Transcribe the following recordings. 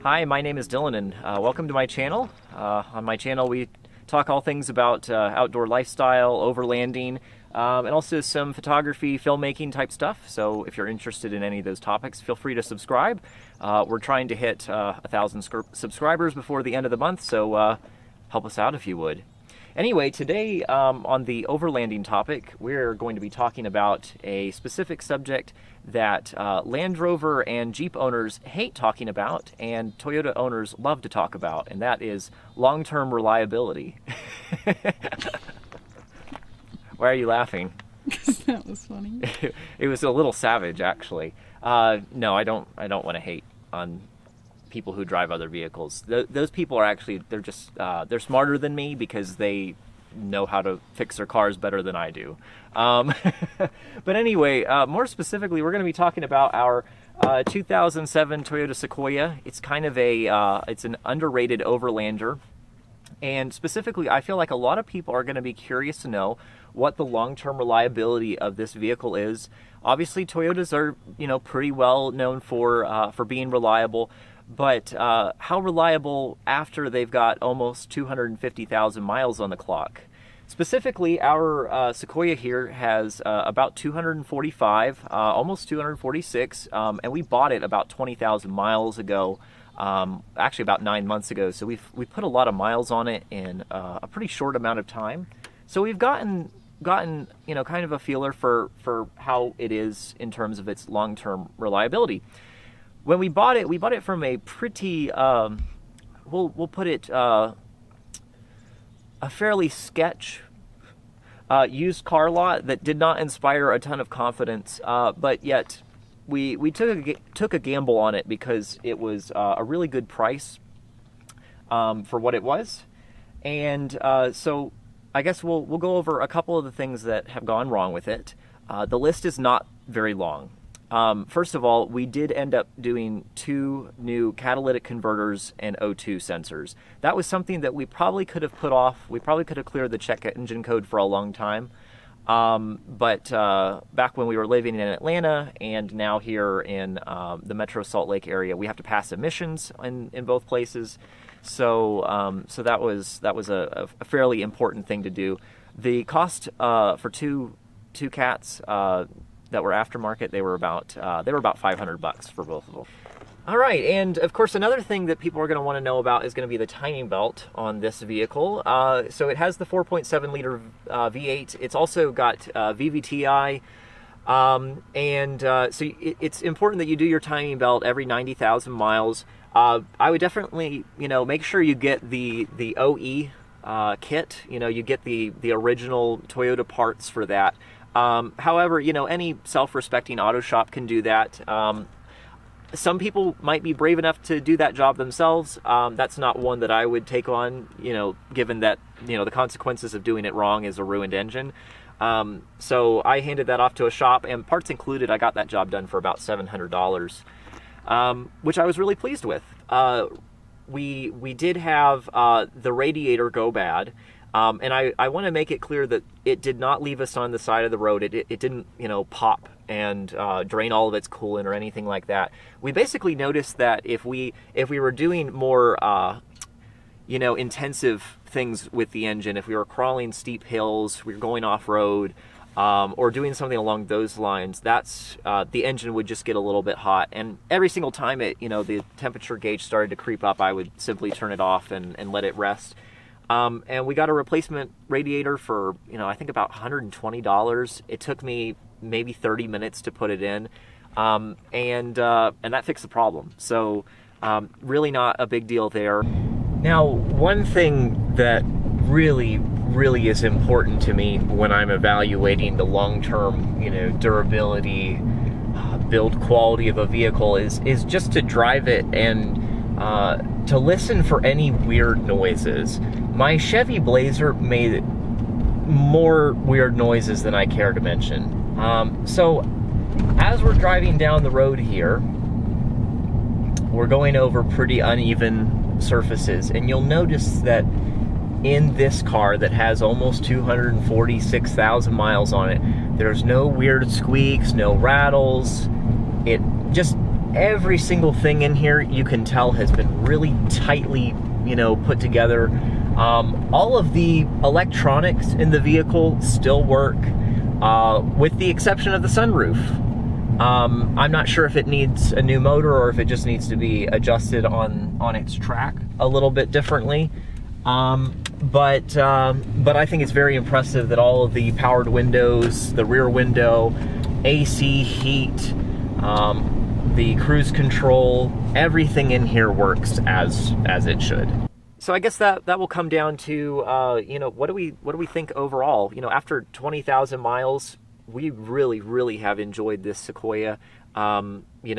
Hi, my name is Dylan, and welcome to my channel. On my channel, we talk all things about outdoor lifestyle, overlanding, and also some photography, filmmaking type stuff. So if you're interested in any of those topics, feel free to subscribe. We're trying to hit 1,000 subscribers before the end of the month, so help us out if you would. Anyway, today on the overlanding topic, we're going to be talking about a specific subject that Land Rover and Jeep owners hate talking about and Toyota owners love to talk about, and that is long-term reliability. Why are you laughing? That was funny. It was a little savage, actually. No, I don't want to hate on people who drive other vehicles. Those people are actually, they're smarter than me because they know how to fix their cars better than I do. But anyway, more specifically, we're going to be talking about our 2007 Toyota Sequoia. It's kind of it's an underrated overlander. And specifically, I feel like a lot of people are going to be curious to know what the long-term reliability of this vehicle is. Obviously, Toyotas are, pretty well known for being reliable. But how reliable after they've got almost 250,000 miles on the clock? Specifically, our Sequoia here has about 245, almost 246, and we bought it about 20,000 miles ago, actually about 9 months ago. So we put a lot of miles on it in a pretty short amount of time. So we've gotten kind of a feeler for how it is in terms of its long-term reliability. When we bought it from a pretty, we'll put it, a fairly sketch used car lot that did not inspire a ton of confidence, but yet we took a gamble on it because it was a really good price for what it was. And so I guess we'll go over a couple of the things that have gone wrong with it. The list is not very long. First of all, we did end up doing 2 new catalytic converters and O2 sensors. That was something that we probably could have put off. We probably could have cleared the check engine code for a long time. But back when we were living in Atlanta and now here in the Metro Salt Lake area, we have to pass emissions in both places. So that was a fairly important thing to do. The cost for two cats that were aftermarket, they were about $500 for both of them. All right, and of course another thing that people are going to want to know about is going to be the timing belt on this vehicle. So it has the 4.7 liter V8. It's also got VVTi, so it's important that you do your timing belt every 90,000 miles. I would definitely make sure you get the OE kit. You get the original Toyota parts for that. However, any self-respecting auto shop can do that. Some people might be brave enough to do that job themselves. That's not one that I would take on, given that, the consequences of doing it wrong is a ruined engine. So I handed that off to a shop, and parts included, I got that job done for about $700, which I was really pleased with. We did have the radiator go bad. And I want to make it clear that it did not leave us on the side of the road. It didn't, pop and drain all of its coolant or anything like that. We basically noticed that if we were doing more, intensive things with the engine, if we were crawling steep hills, we were going off-road, or doing something along those lines, that's the engine would just get a little bit hot. And every single time the temperature gauge started to creep up, I would simply turn it off and let it rest. And we got a replacement radiator for, I think about $120. It took me maybe 30 minutes to put it in, and that fixed the problem. So really not a big deal there. Now, one thing that really is important to me when I'm evaluating the long-term, durability, build quality of a vehicle is just to drive it and to listen for any weird noises. My Chevy Blazer made more weird noises than I care to mention. So as we're driving down the road here, we're going over pretty uneven surfaces, and you'll notice that in this car that has almost 246,000 miles on it, there's no weird squeaks, no rattles. It just every single thing in here, you can tell, has been really tightly, put together. All of the electronics in the vehicle still work, with the exception of the sunroof. I'm not sure if it needs a new motor or if it just needs to be adjusted on its track a little bit differently. But I think it's very impressive that all of the powered windows, the rear window, AC, heat, the cruise control, everything in here works as it should. So I guess that will come down to what do we think overall? After 20,000 miles, we really have enjoyed this Sequoia. No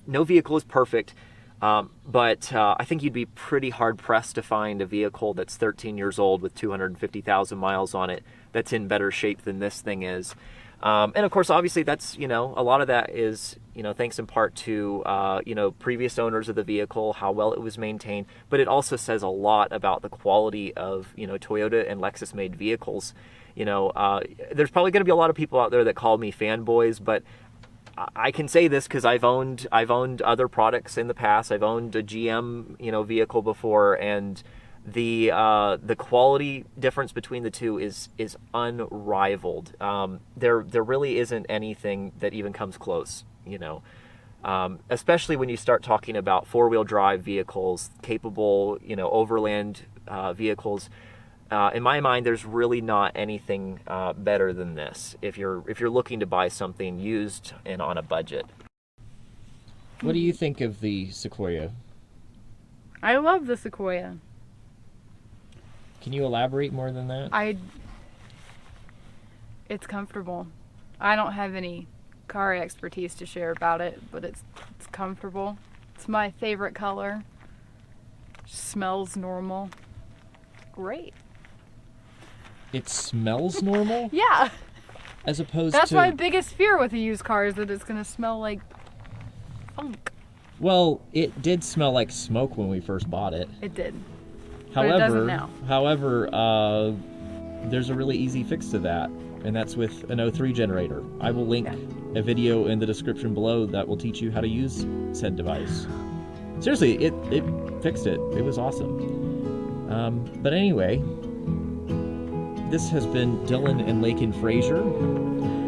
vehicle is perfect. But I think you'd be pretty hard-pressed to find a vehicle that's 13 years old with 250,000 miles on it that's in better shape than this thing is. And of course, obviously, that's, a lot of that is, thanks in part to, previous owners of the vehicle, how well it was maintained. But it also says a lot about the quality of, Toyota and Lexus-made vehicles. There's probably going to be a lot of people out there that call me fanboys, but I can say this because I've owned other products in the past. I've owned a GM, vehicle before, and the quality difference between the two is unrivaled. There really isn't anything that even comes close, especially when you start talking about four-wheel drive vehicles, capable, overland vehicles. In my mind, there's really not anything better than this if you're looking to buy something used and on a budget. What do you think of the Sequoia? I love the Sequoia. Can you elaborate more than that? It's comfortable. I don't have any car expertise to share about it, but it's comfortable. It's my favorite color. Smells normal. Great. It smells normal? Yeah. As opposed That's to... my biggest fear with a used car, is that it's going to smell like funk. Well, it did smell like smoke when we first bought it. It did. However, but it doesn't now. However, there's a really easy fix to that, and that's with an 03 generator. I will link a video in the description below that will teach you how to use said device. Seriously, it fixed it. It was awesome. But anyway... This has been Dylan and Lakin Frazier,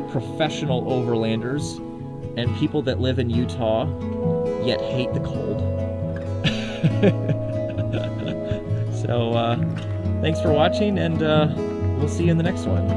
professional overlanders and people that live in Utah yet hate the cold. So thanks for watching, and we'll see you in the next one.